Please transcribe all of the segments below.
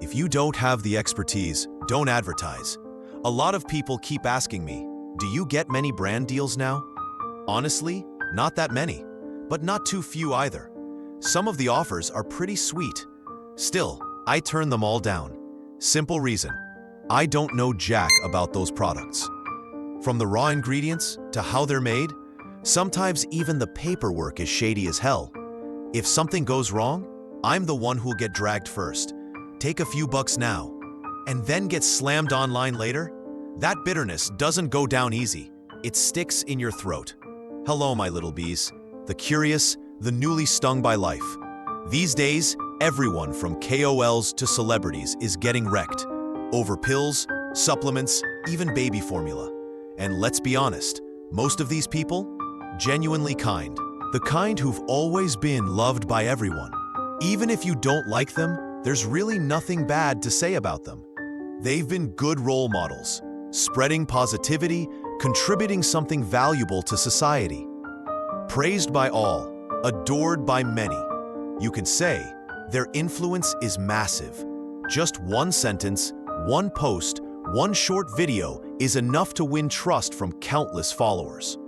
If you don't have the expertise, don't advertise. A lot of people keep asking me, do you get many brand deals now? Honestly, not that many, but not too few either. Some of the offers are pretty sweet. Still, I turn them all down. Simple reason, I don't know jack about those products. From the raw ingredients to how they're made, sometimes even the paperwork is shady as hell. If something goes wrong, I'm the one who'll get dragged first. Take a few bucks now, and then get slammed online later? That bitterness doesn't go down easy. It sticks in your throat. Hello, my little bees. The curious, the newly stung by life. These days, everyone from KOLs to celebrities is getting wrecked. Over pills, supplements, even baby formula. And let's be honest, most of these people, genuinely kind. The kind who've always been loved by everyone. Even if you don't like them, there's really nothing bad to say about them. They've been good role models, spreading positivity, contributing something valuable to society. Praised by all, adored by many. You can say their influence is massive. Just one sentence, one post, one short video is enough to win trust from countless followers.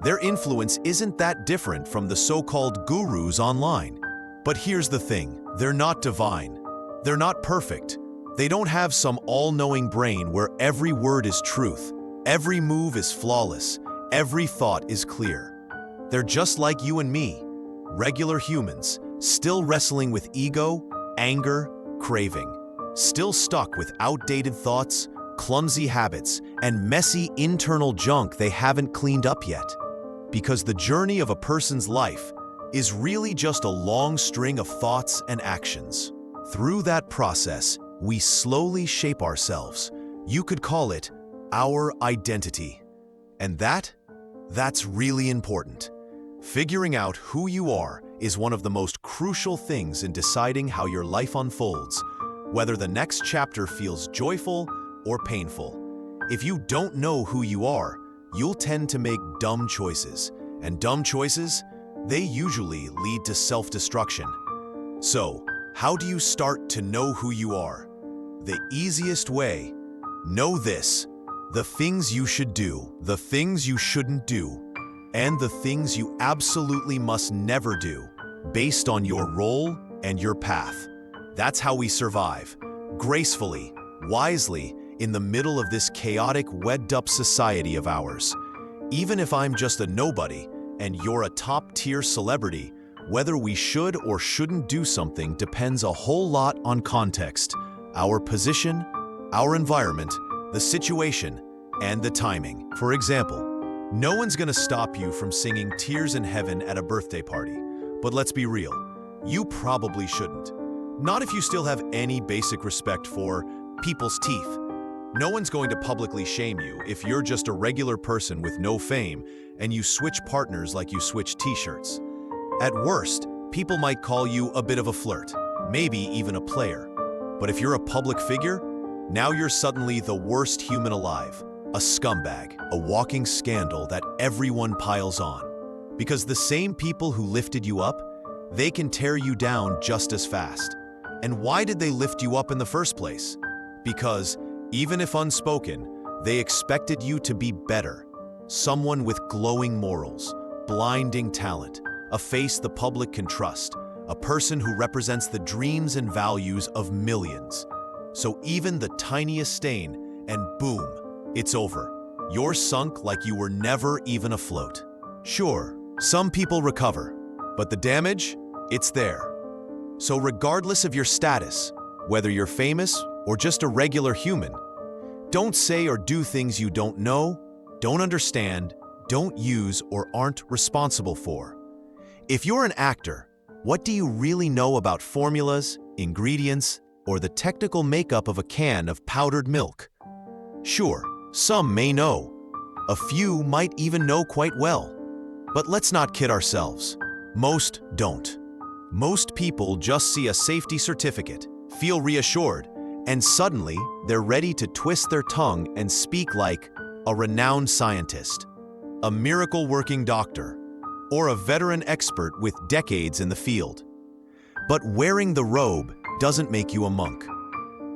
Their influence isn't that different from the so-called gurus online. But here's the thing, they're not divine. They're not perfect. They don't have some all-knowing brain where every word is truth, every move is flawless, every thought is clear. They're just like you and me, regular humans, still wrestling with ego, anger, craving, still stuck with outdated thoughts, clumsy habits, and messy internal junk they haven't cleaned up yet. Because the journey of a person's life is really just a long string of thoughts and actions. Through that process, we slowly shape ourselves. You could call it our identity. And that's really important. Figuring out who you are is one of the most crucial things in deciding how your life unfolds, whether the next chapter feels joyful or painful. If you don't know who you are, you'll tend to make dumb choices. And dumb choices, they usually lead to self-destruction. So, how do you start to know who you are? The easiest way, know this: the things you should do, the things you shouldn't do, and the things you absolutely must never do, based on your role and your path. That's how we survive, gracefully, wisely, in the middle of this chaotic, wed-up society of ours. Even if I'm just a nobody and you're a top-tier celebrity, whether we should or shouldn't do something depends a whole lot on context, our position, our environment, the situation, and the timing. For example, no one's gonna stop you from singing Tears in Heaven at a birthday party. But let's be real, you probably shouldn't. Not if you still have any basic respect for people's teeth. No one's going to publicly shame you if you're just a regular person with no fame and you switch partners like you switch t-shirts. At worst, people might call you a bit of a flirt, maybe even a player. But if you're a public figure, now you're suddenly the worst human alive, a scumbag, a walking scandal that everyone piles on. Because the same people who lifted you up, they can tear you down just as fast. And why did they lift you up in the first place? Because, even if unspoken, they expected you to be better. Someone with glowing morals, blinding talent, a face the public can trust, a person who represents the dreams and values of millions. So even the tiniest stain, and boom, it's over. You're sunk like you were never even afloat. Sure, some people recover, but the damage, it's there. So regardless of your status, whether you're famous or just a regular human, don't say or do things you don't know, don't understand, don't use, or aren't responsible for. If you're an actor, what do you really know about formulas, ingredients, or the technical makeup of a can of powdered milk? Sure, some may know. A few might even know quite well. But let's not kid ourselves. Most don't. Most people just see a safety certificate, feel reassured, and suddenly they're ready to twist their tongue and speak like a renowned scientist. a miracle-working doctor, or a veteran expert with decades in the field. But wearing the robe doesn't make you a monk.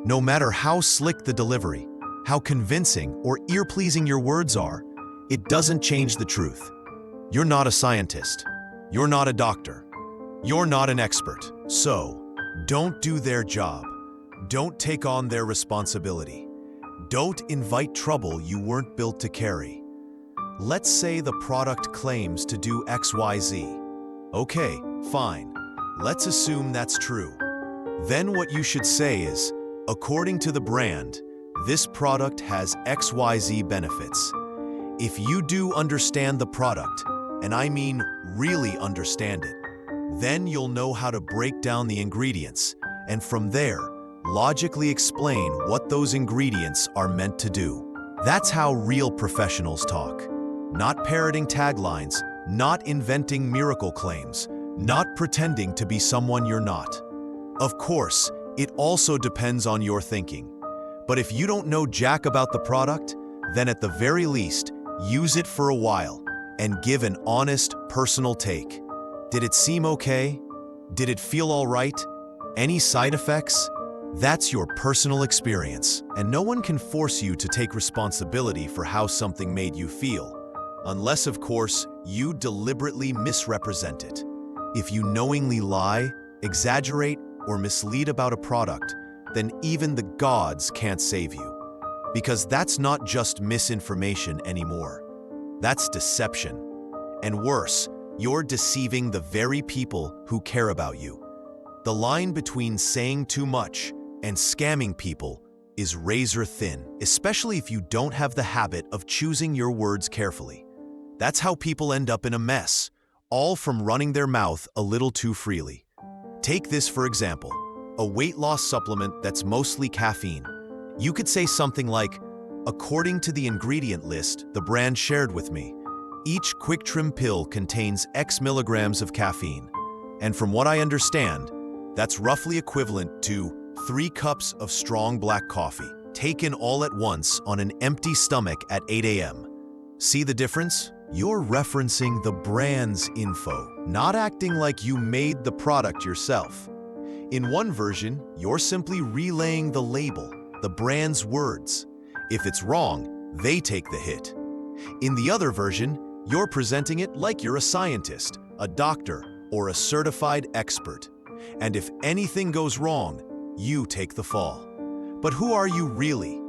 No matter how slick the delivery, how convincing or ear-pleasing your words are, it doesn't change the truth. You're not a scientist. You're not a doctor. You're not an expert. So, don't do their job. Don't take on their responsibility. Don't invite trouble you weren't built to carry. Let's say the product claims to do XYZ. Okay, fine. Let's assume that's true. Then what you should say is, according to the brand, this product has XYZ benefits. If you do understand the product, and I mean really understand it, then you'll know how to break down the ingredients, and from there, logically explain what those ingredients are meant to do. That's how real professionals talk. Not parroting taglines, not inventing miracle claims, not pretending to be someone you're not. Of course, it also depends on your thinking. But if you don't know jack about the product, then at the very least, use it for a while and give an honest, personal take. Did it seem okay? Did it feel all right? Any side effects? That's your personal experience, and no one can force you to take responsibility for how something made you feel. Unless, of course, you deliberately misrepresent it. If you knowingly lie, exaggerate, or mislead about a product, then even the gods can't save you. Because that's not just misinformation anymore. That's deception. And worse, you're deceiving the very people who care about you. The line between saying too much and scamming people is razor thin, especially if you don't have the habit of choosing your words carefully. That's how people end up in a mess, all from running their mouth a little too freely. Take this for example, a weight loss supplement that's mostly caffeine. You could say something like, according to the ingredient list the brand shared with me, each quick trim pill contains X milligrams of caffeine. And from what I understand, that's roughly equivalent to 3 cups of strong black coffee, taken all at once on an empty stomach at 8 a.m. See the difference? You're referencing the brand's info, not acting like you made the product yourself. In one version, you're simply relaying the label, the brand's words. If it's wrong, they take the hit. In the other version, you're presenting it like you're a scientist, a doctor, or a certified expert. And if anything goes wrong, you take the fall. But who are you really?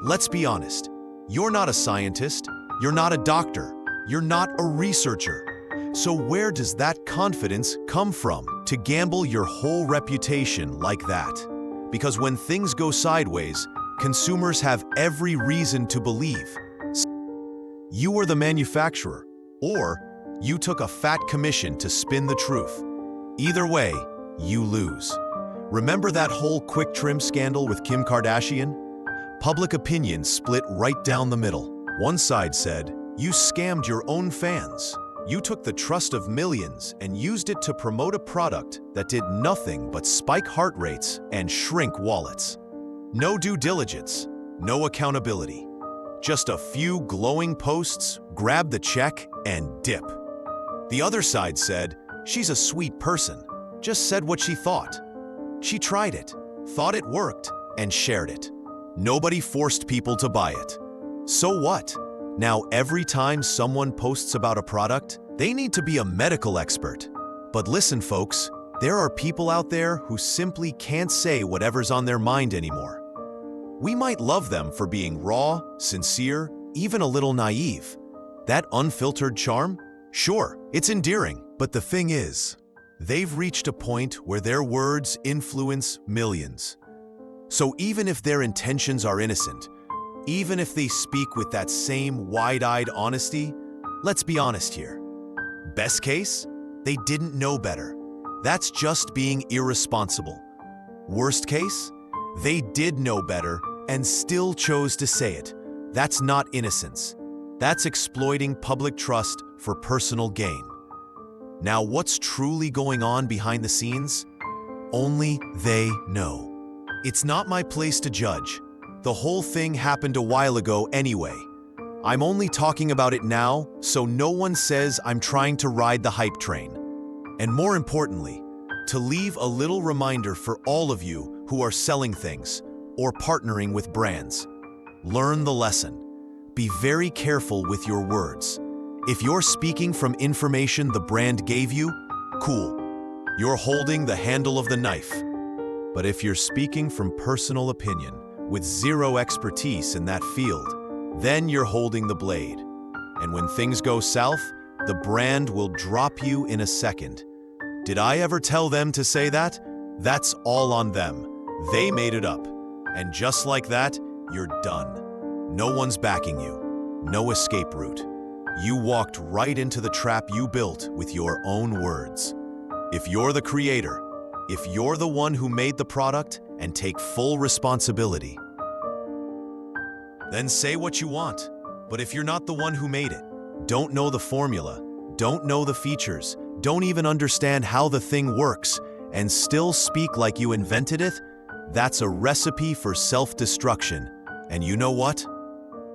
Let's be honest. You're not a scientist. You're not a doctor. You're not a researcher. So where does that confidence come from to gamble your whole reputation like that? Because when things go sideways, consumers have every reason to believe you were the manufacturer, or you took a fat commission to spin the truth. Either way, you lose. Remember that whole quick trim scandal with Kim Kardashian? Public opinion split right down the middle. One side said, you scammed your own fans. You took the trust of millions and used it to promote a product that did nothing but spike heart rates and shrink wallets. No due diligence, no accountability. Just a few glowing posts, grab the check, and dip. The other side said, she's a sweet person, just said what she thought. She tried it, thought it worked, and shared it. Nobody forced people to buy it. So what? Now every time someone posts about a product, they need to be a medical expert. But listen folks, there are people out there who simply can't say whatever's on their mind anymore. We might love them for being raw, sincere, even a little naive. That unfiltered charm? Sure, it's endearing, but the thing is, they've reached a point where their words influence millions. So even if their intentions are innocent, even if they speak with that same wide-eyed honesty, let's be honest here. Best case, they didn't know better. That's just being irresponsible. Worst case, they did know better and still chose to say it. That's not innocence. That's exploiting public trust for personal gain. Now, what's truly going on behind the scenes? Only they know. It's not my place to judge. The whole thing happened a while ago anyway. I'm only talking about it now so no one says I'm trying to ride the hype train. And more importantly, to leave a little reminder for all of you who are selling things or partnering with brands. Learn the lesson. Be very careful with your words. If you're speaking from information the brand gave you, cool. You're holding the handle of the knife. But if you're speaking from personal opinion with zero expertise in that field, then you're holding the blade. And when things go south, the brand will drop you in a second. Did I ever tell them to say that? That's all on them. They made it up. And just like that, you're done. No one's backing you. No escape route. You walked right into the trap you built with your own words. If you're the creator, if you're the one who made the product and take full responsibility, then say what you want. But if you're not the one who made it, don't know the formula, don't know the features, don't even understand how the thing works, and still speak like you invented it, that's a recipe for self-destruction. And you know what?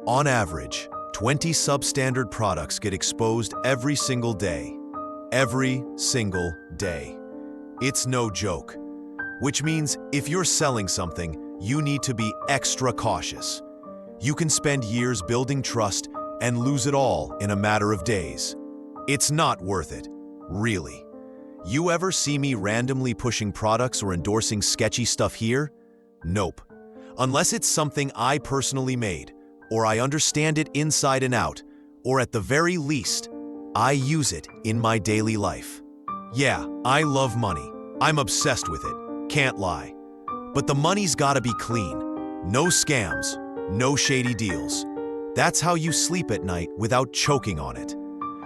On average, 20 substandard products get exposed every single day. Every single day. It's no joke. Which means if you're selling something, you need to be extra cautious. You can spend years building trust and lose it all in a matter of days. It's not worth it, really. You ever see me randomly pushing products or endorsing sketchy stuff here? Nope. Unless it's something I personally made, or I understand it inside and out, or at the very least, I use it in my daily life. Yeah, I love money. I'm obsessed with it, can't lie. But the money's gotta be clean. No scams, no shady deals. That's how you sleep at night without choking on it.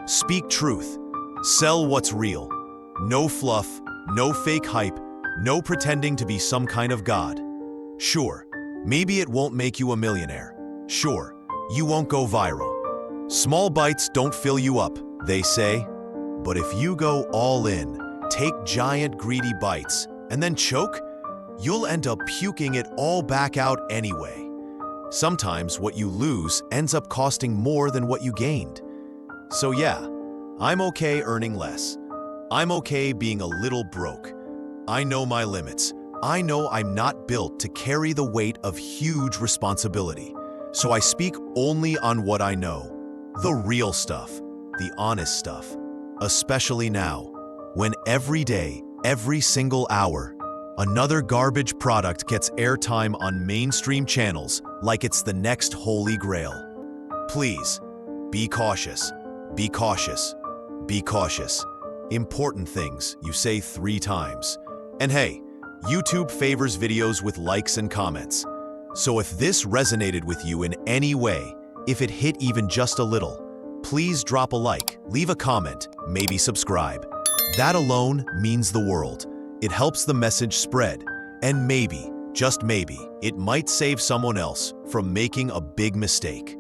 Speak truth. Sell what's real. No fluff, no fake hype, no pretending to be some kind of god. Sure, maybe it won't make you a millionaire. Sure, you won't go viral. Small bites don't fill you up, they say. But if you go all in, take giant greedy bites, and then choke, you'll end up puking it all back out anyway. Sometimes what you lose ends up costing more than what you gained. So yeah, I'm okay earning less. I'm okay being a little broke. I know my limits. I know I'm not built to carry the weight of huge responsibility. So I speak only on what I know. The real stuff, the honest stuff. Especially now, when every day, every single hour, another garbage product gets airtime on mainstream channels like it's the next holy grail. Please, be cautious, be cautious, be cautious. Important things you say 3 times. And hey, YouTube favors videos with likes and comments. So if this resonated with you in any way, if it hit even just a little, please drop a like, leave a comment, maybe subscribe. That alone means the world. It helps the message spread, and maybe, just maybe, it might save someone else from making a big mistake.